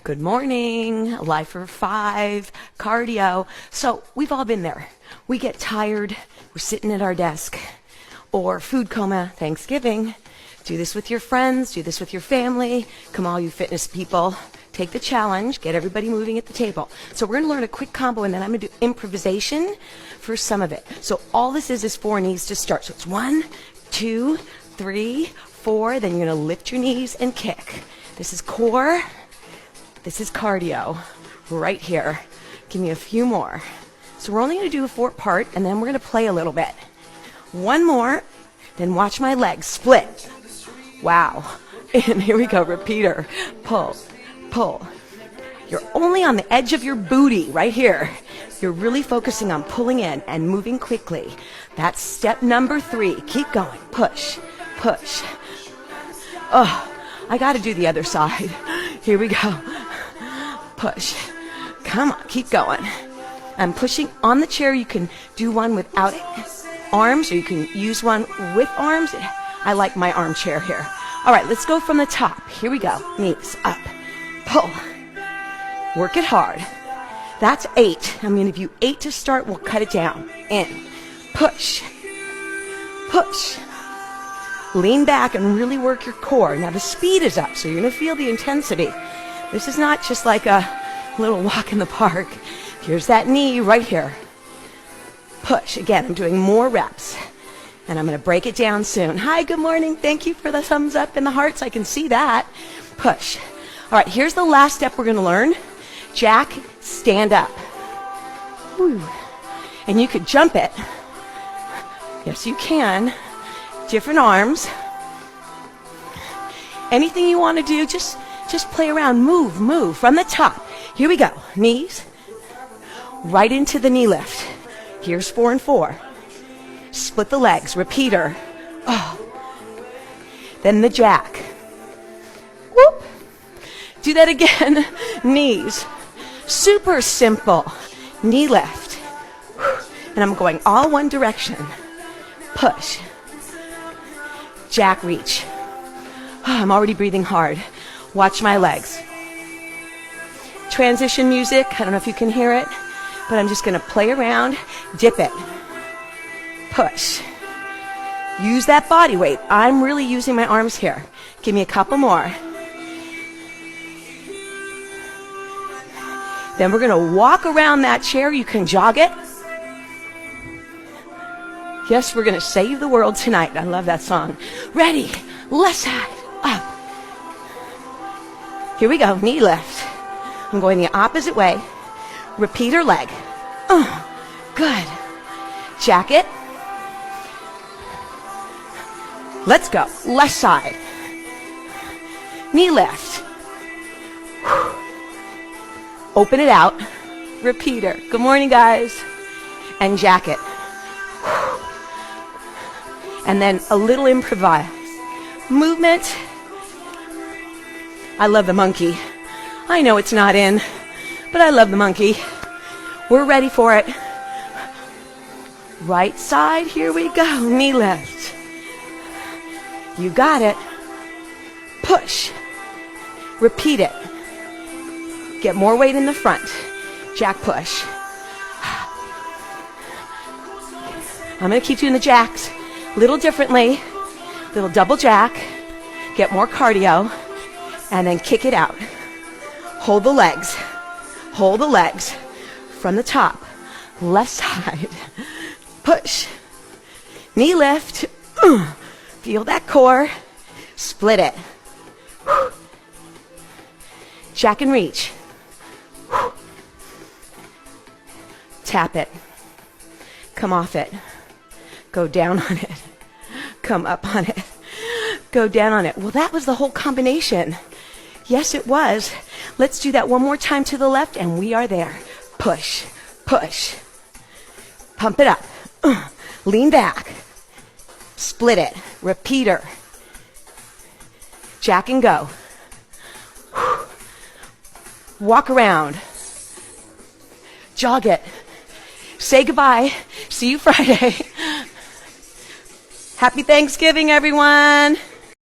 Good morning, Life for 5, cardio. So we've all been there. We get tired, we're sitting at our desk, or food coma, Thanksgiving. Do this with your friends, do this with your family. Come all you fitness people, take the challenge, get everybody moving at the table. So we're gonna learn a quick combo and then I'm gonna do improvisation for some of it. So all this is 4 knees to start. So it's 1, 2, 3, 4, then you're gonna lift your knees and kick. This is core. This is cardio right here. Give me a few more. So we're only going to do a 4-part, and then we're going to play a little bit. One more, then watch my legs split. Wow. And here we go, repeater. Pull, pull. You're only on the edge of your booty right here. You're really focusing on pulling in and moving quickly. That's step number 3. Keep going. Push, push. Oh, I got to do the other side. Here we go. Push. Come on, keep going. I'm pushing on the chair. You can do one without arms, or you can use one with arms. I like my armchair here. All right, let's go from the top. Here we go. Knees up. Pull. Work it hard. That's 8. I'm going to give you 8 to start. We'll cut it down. In. Push. Push. Lean back and really work your core. Now the speed is up, so you're going to feel the intensity. This is not just like a little walk in the park. Here's that knee right here. Push. Again, I'm doing more reps. And I'm going to break it down soon. Hi, good morning. Thank you for the thumbs up and the hearts. I can see that. Push. All right, here's the last step we're going to learn. Jack, stand up. Whew. And you could jump it. Yes, you can. Different arms. Anything you want to do, just play around. Move from the top. Here we go. Knees. Right into the knee lift. Here's 4 and 4. Split the legs. Repeater. Oh. Then the jack. Whoop. Do that again. Knees. Super simple. Knee lift. And I'm going all one direction. Push. Jack reach. Oh, I'm already breathing hard. Watch my legs. Transition music. I don't know if you can hear it, but I'm just going to play around. Dip it. Push. Use that body weight. I'm really using my arms here. Give me a couple more. Then we're going to walk around that chair. You can jog it. Yes, we're going to save the world tonight. I love that song. Ready? Left side. Up. Here we go. Knee lift. I'm going the opposite way. Repeater leg. Good. Jacket. Let's go. Left side. Knee lift. Open it out. Repeater. Good morning, guys. And jacket. And then a little improvise. Movement. I love the monkey. I know it's not in, but I love the monkey. We're ready for it. Right side, here we go. Knee lift. You got it. Push. Repeat it. Get more weight in the front. Jack push. I'm going to keep doing the jacks a little differently. Little double jack. Get more cardio. And then kick it out. Hold the legs. Hold the legs from the top. Left side. Push. Knee lift. Feel that core. Split it. Jack and reach. Tap it. Come off it. Go down on it. Come up on it. Go down on it. Well, that was the whole combination. Yes, it was. Let's do that one more time to the left, and we are there. Push, push. Pump it up. Lean back. Split it. Repeater. Jack and go. Walk around. Jog it. Say goodbye. See you Friday. Happy Thanksgiving, everyone.